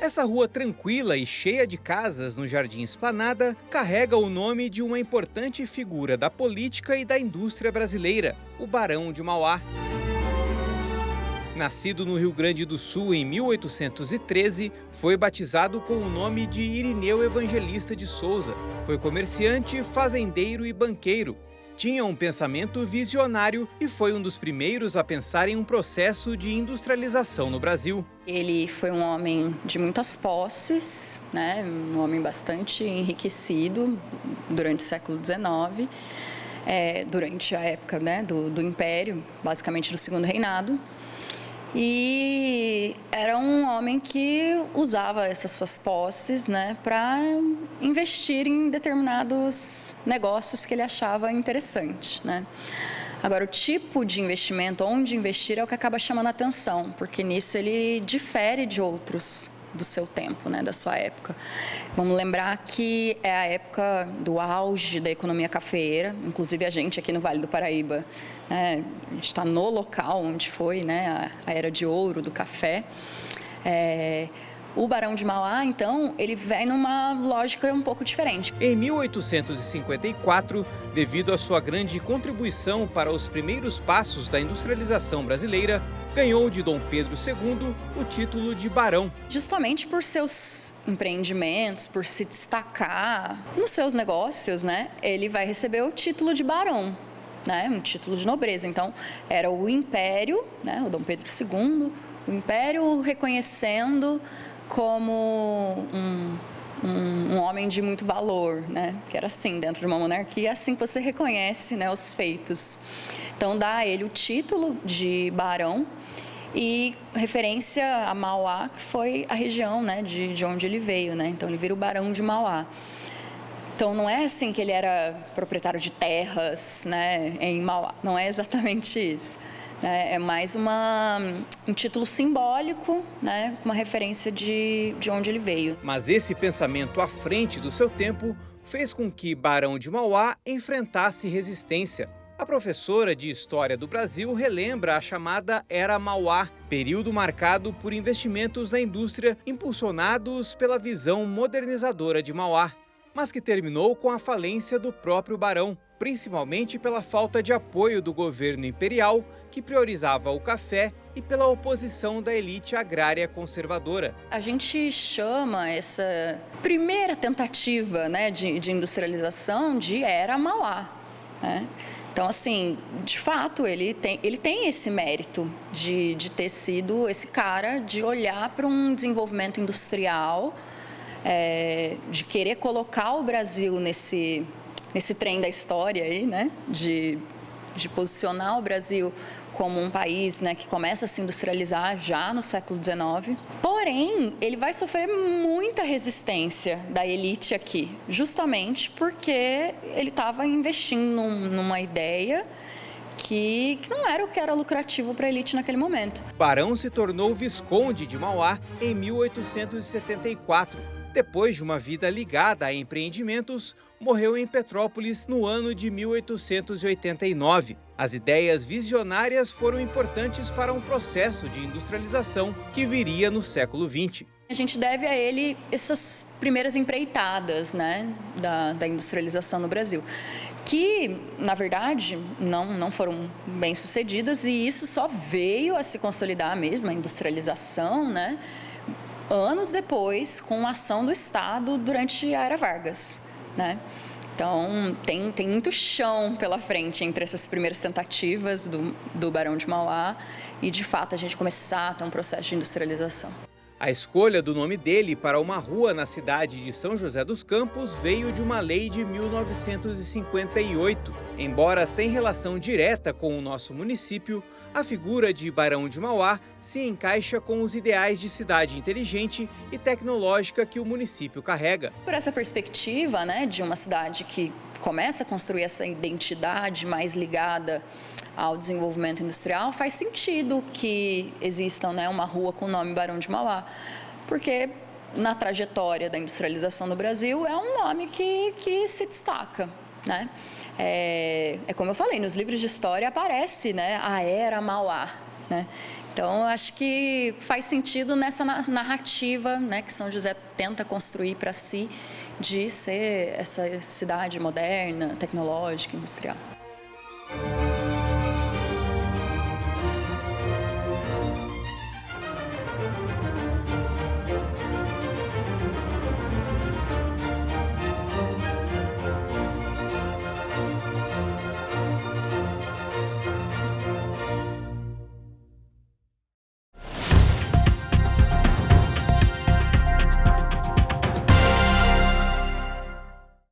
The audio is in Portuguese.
Essa rua tranquila e cheia de casas no Jardim Esplanada carrega o nome de uma importante figura da política e da indústria brasileira, o Barão de Mauá. Nascido no Rio Grande do Sul em 1813, foi batizado com o nome de Irineu Evangelista de Souza. Foi comerciante, fazendeiro e banqueiro. Tinha um pensamento visionário e foi um dos primeiros a pensar em um processo de industrialização no Brasil. Ele foi um homem de muitas posses, né? Um homem bastante enriquecido durante o século XIX, durante a época, né, do Império, basicamente do Segundo Reinado. E era um homem que usava essas suas posses, né, para investir em determinados negócios que ele achava interessante, né? Agora, o tipo de investimento, onde investir, é o que acaba chamando a atenção, porque nisso ele difere de outros do seu tempo, né, da sua época. Vamos lembrar que é a época do auge da economia cafeeira, inclusive a gente aqui no Vale do Paraíba, a gente está no local onde foi, né, a era de ouro do café. O Barão de Mauá, então, ele vem numa lógica um pouco diferente. Em 1854, devido à sua grande contribuição para os primeiros passos da industrialização brasileira, ganhou de Dom Pedro II o título de barão. Justamente por seus empreendimentos, por se destacar nos seus negócios, né, ele vai receber o título de barão, né, um título de nobreza. Então, era o Império, né, o Dom Pedro II, o Império o reconhecendo como um homem de muito valor, né? Que era assim, dentro de uma monarquia, assim que você reconhece, né, os feitos. Então, dá a ele o título de barão e referência a Mauá, que foi a região, né, de onde ele veio, né? Então, ele vira o Barão de Mauá. Então, não é assim que ele era proprietário de terras, né, em Mauá, não é exatamente isso. É mais um título simbólico, né, com uma referência de onde ele veio. Mas esse pensamento à frente do seu tempo fez com que Barão de Mauá enfrentasse resistência. A professora de História do Brasil relembra a chamada Era Mauá, período marcado por investimentos na indústria impulsionados pela visão modernizadora de Mauá, mas que terminou com a falência do próprio barão, principalmente pela falta de apoio do governo imperial, que priorizava o café, e pela oposição da elite agrária conservadora. A gente chama essa primeira tentativa, né, de industrialização de Era Mauá, né? Então, assim, de fato, ele tem esse mérito de ter sido esse cara, de olhar para um desenvolvimento industrial, de querer colocar o Brasil nesse trem da história aí, né, de posicionar o Brasil como um país, né, que começa a se industrializar já no século XIX. Porém, ele vai sofrer muita resistência da elite aqui, justamente porque ele estava investindo numa ideia que não era o que era lucrativo para a elite naquele momento. Barão se tornou visconde de Mauá em 1874. Depois de uma vida ligada a empreendimentos, morreu em Petrópolis no ano de 1889. As ideias visionárias foram importantes para um processo de industrialização que viria no século XX. A gente deve a ele essas primeiras empreitadas, né, da industrialização no Brasil, que, na verdade, não foram bem sucedidas, e isso só veio a se consolidar mesmo, a industrialização, né, anos depois, com a ação do Estado durante a Era Vargas, né? Então, tem muito chão pela frente entre essas primeiras tentativas do Barão de Mauá e, de fato, a gente começar a ter um processo de industrialização. A escolha do nome dele para uma rua na cidade de São José dos Campos veio de uma lei de 1958. Embora sem relação direta com o nosso município, a figura de Barão de Mauá se encaixa com os ideais de cidade inteligente e tecnológica que o município carrega. Por essa perspectiva, né, de uma cidade que começa a construir essa identidade mais ligada ao desenvolvimento industrial, faz sentido que exista, né, uma rua com o nome Barão de Mauá, porque na trajetória da industrialização no Brasil é um nome que se destaca, né? Como eu falei, nos livros de história aparece, né, a Era Mauá, né? Então, eu acho que faz sentido nessa narrativa, né, que São José tenta construir para si, de ser essa cidade moderna, tecnológica, industrial.